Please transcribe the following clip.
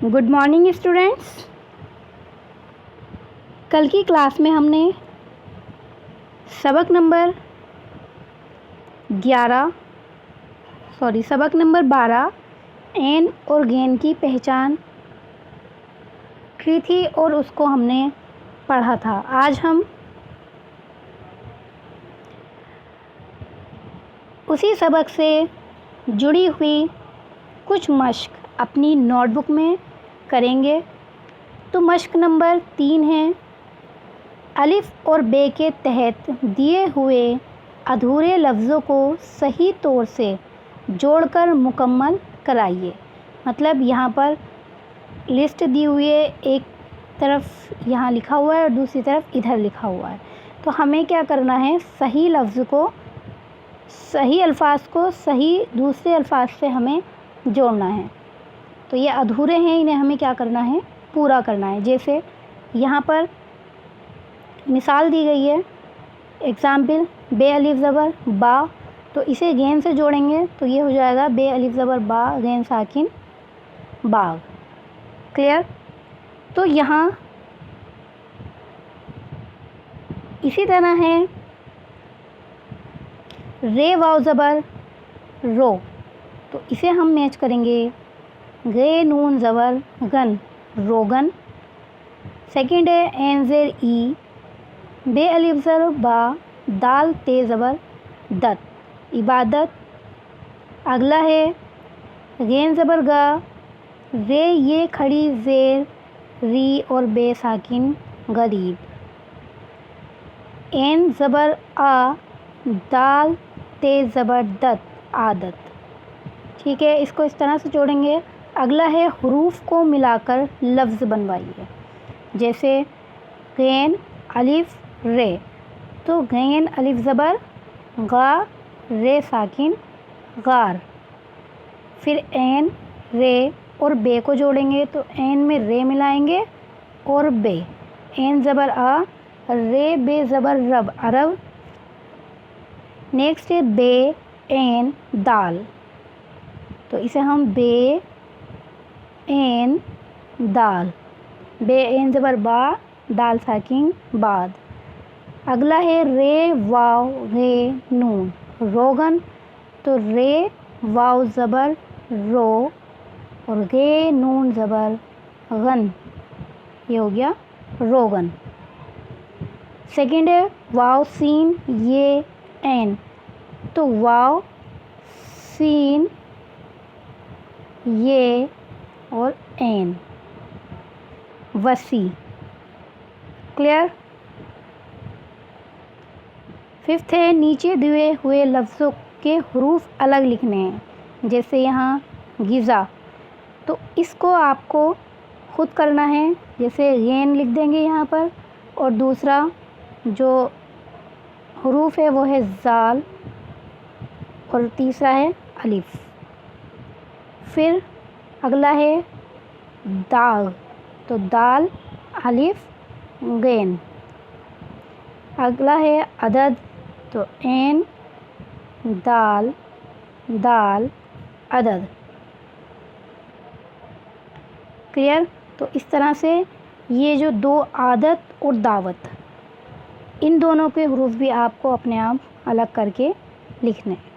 Good morning students. कल की class में हमने सबक नंबर 12 एन और गेन की पहचान की थी और उसको हमने पढ़ा था। आज हम उसी सबक से जुड़ी हुई कुछ मश्क अपनी नोटबुक में करेंगे। तो मश्क नंबर 3 है, अलिफ और बे के तहत दिए हुए अधूरे लफ्ज़ों को सही तौर से जोड़कर मुकम्मल कराइए। मतलब यहाँ पर लिस्ट दी हुई है, एक तरफ यहाँ लिखा हुआ है और दूसरी तरफ इधर लिखा हुआ है। तो हमें क्या करना है, सही लफ्ज़ को, सही अल्फाज को सही दूसरे अल्फाज से हमें जोड़ना है। तो ये अधूरे हैं, इन्हें हमें क्या करना है, पूरा करना है। जैसे यहाँ पर मिसाल दी गई है, एग्ज़ाम्पल बे अलिफ ज़बर बा, तो इसे गेन से जोड़ेंगे तो ये हो जाएगा बे अलिफ ज़बर बा गेन साकिन बाग। क्लियर। तो यहाँ इसी तरह है रे वाव ज़बर रो, तो इसे हम मैच करेंगे गे नून ज़बर गन रोगन। सेकंड है एन ज़ेर ई, बे अलिफ ज़र बा दाल ते ज़बर दत इबादत। अगला है गेन ज़बर गा, रे ये खड़ी ज़ेर री और बे साकिन गरीब। एन ज़बर आ, दाल ते ज़बर दत आदत। ठीक है, इसको इस तरह से जोड़ेंगे। अगला है हरूफ को मिलाकर लफ्ज़ बनवाइए। जैसे गैन अलिफ रे, तो गैन अलिफ ज़बर गा रे साकिन गार। फिर एन रे और बे को जोड़ेंगे तो एन में रे मिलाएंगे और बे। एन ज़बर आ, रे बे ज़बर रब अरब। नेक्स्ट है बे एन दाल, तो इसे हम बे एन दाल, बे एन ज़बर बा दाल साकिन बाद। अगला है रे वाव गे नून रोगन, तो रे वाव ज़बर रो और गे नून ज़बर गन, ये हो गया रोगन। सेकंड है वाव सीन ये एन, तो वाव सीन ये और एन वसी। क्लियर। फिफ्थ है नीचे दिए हुए लफ्ज़ों के हरूफ अलग लिखने हैं। जैसे यहाँ गिज़ा, तो इसको आपको खुद करना है। जैसे गेन लिख देंगे यहाँ पर, और दूसरा जो हरूफ है वो है ज़ाल और तीसरा है अलिफ। फिर अगला है दाग, तो दाल अलिफ गेन। अगला है अदद, तो एन दाल दाल अदद। क्लियर। तो इस तरह से ये जो दो आदत और दावत, इन दोनों के हरूफ भी आपको अपने आप अलग करके लिखने हैं।